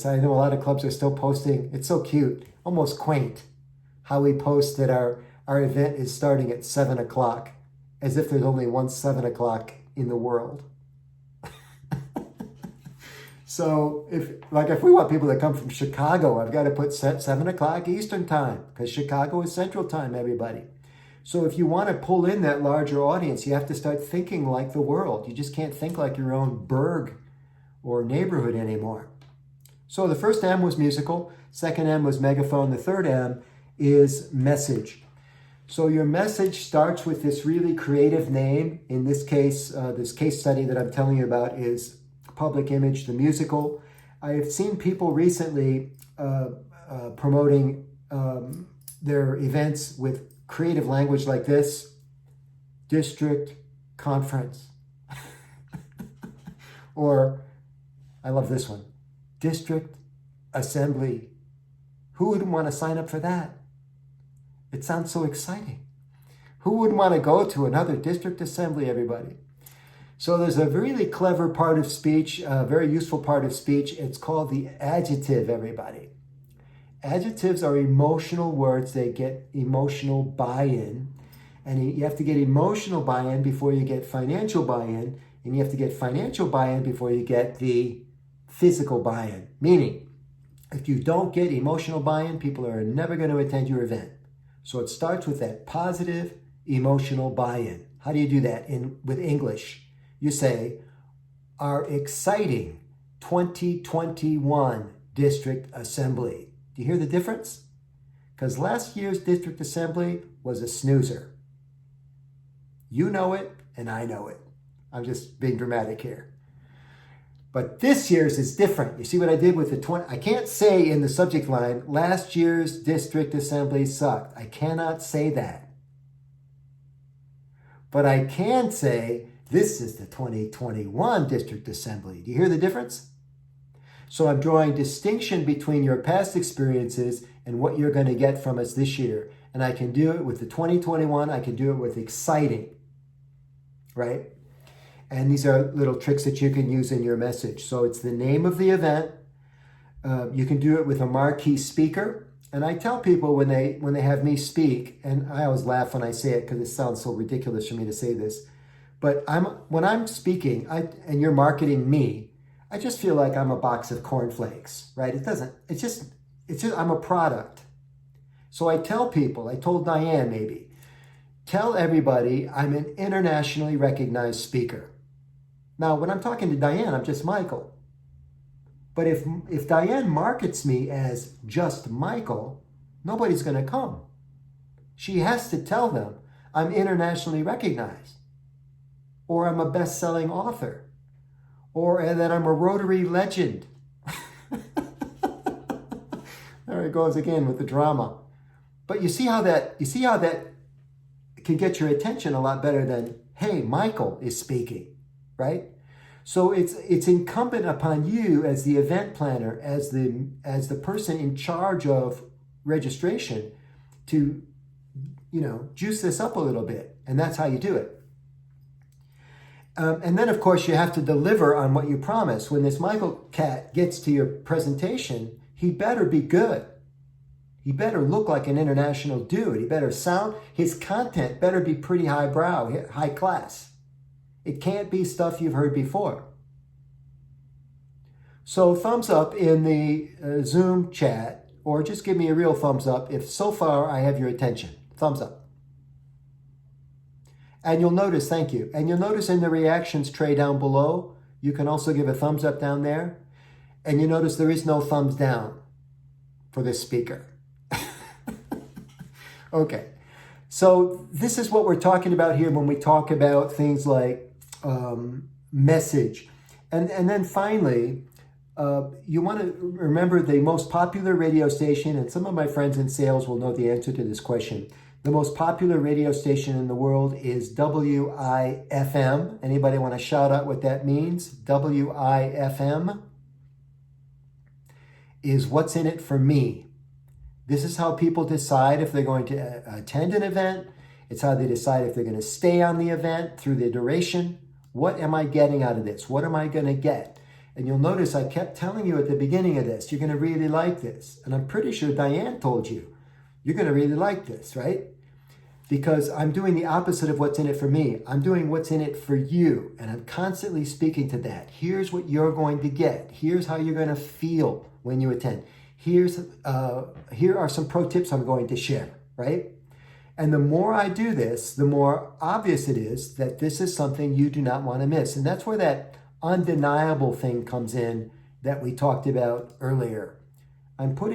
I know a lot of clubs are still posting. It's so cute, almost quaint, how we post that our event is starting at 7 o'clock, as if there's only one 7 o'clock in the world. So if we want people to come from Chicago, I've got to put 7 o'clock Eastern time, because Chicago is Central time, everybody. So if you want to pull in that larger audience, you have to start thinking like the world. You just can't think like your own burg or neighborhood anymore. So the first M was musical, second M was megaphone, the third M is message. So your message starts with this really creative name. In this case, this case study that I'm telling you about is Public Image, the musical. I have seen people recently promoting their events with creative language like this: district conference. Or, I love this one, district assembly. Who wouldn't want to sign up for that? It sounds so exciting. Who wouldn't want to go to another district assembly, everybody? So there's a really clever part of speech, a very useful part of speech. It's called the adjective, everybody. Adjectives are emotional words. They get emotional buy-in. And you have to get emotional buy-in before you get financial buy-in. And you have to get financial buy-in before you get the physical buy-in. Meaning, if you don't get emotional buy-in, people are never going to attend your event. So it starts with that positive emotional buy-in. How do you do that with English? You say, our exciting 2021 district assembly. Do you hear the difference? Because last year's district assembly was a snoozer. You know it, and I know it. I'm just being dramatic here. But this year's is different. You see what I did with the 20? I can't say in the subject line, last year's district assembly sucked. I cannot say that. But I can say, this is the 2021 district assembly. Do you hear the difference? So I'm drawing distinction between your past experiences and what you're going to get from us this year. And I can do it with the 2021. I can do it with exciting, right? And these are little tricks that you can use in your message. So it's the name of the event. You can do it with a marquee speaker. And I tell people when they have me speak, and I always laugh when I say it because it sounds so ridiculous for me to say this, but when I'm speaking and you're marketing me, I just feel like I'm a box of cornflakes, right? It's just I'm a product. So I tell people, I told Diane maybe, tell everybody I'm an internationally recognized speaker. Now, when I'm talking to Diane, I'm just Michael. But if Diane markets me as just Michael, nobody's going to come. She has to tell them I'm internationally recognized, or I'm a best-selling author, or that I'm a Rotary legend. There it goes again with the drama. But you see how that can get your attention a lot better than, hey, Michael is speaking, right? So it's incumbent upon you as the event planner, as the person in charge of registration, to juice this up a little bit, and that's how you do it. And then, of course, you have to deliver on what you promise. When this Michael cat gets to your presentation, he better be good. He better look like an international dude. He better sound, his content better be pretty highbrow, high class. It can't be stuff you've heard before. So thumbs up in the Zoom chat, or just give me a real thumbs up if so far I have your attention. Thumbs up. And you'll notice, thank you, and you'll notice in the reactions tray down below, you can also give a thumbs up down there. And you notice there is no thumbs down for this speaker. Okay, so this is what we're talking about here when we talk about things like message. And then finally, you want to remember the most popular radio station, and some of my friends in sales will know the answer to this question. The most popular radio station in the world is WIFM. Anybody want to shout out what that means? WIFM is what's in it for me. This is how people decide if they're going to attend an event. It's how they decide if they're going to stay on the event through the duration. What am I getting out of this? What am I going to get? And you'll notice I kept telling you at the beginning of this, you're going to really like this. And I'm pretty sure Diane told you, you're going to really like this, right? Because I'm doing the opposite of what's in it for me. I'm doing what's in it for you. And I'm constantly speaking to that. Here's what you're going to get. Here's how you're going to feel when you attend. Here are some pro tips I'm going to share, right? And the more I do this, the more obvious it is that this is something you do not want to miss. And that's where that undeniable thing comes in that we talked about earlier. I'm putting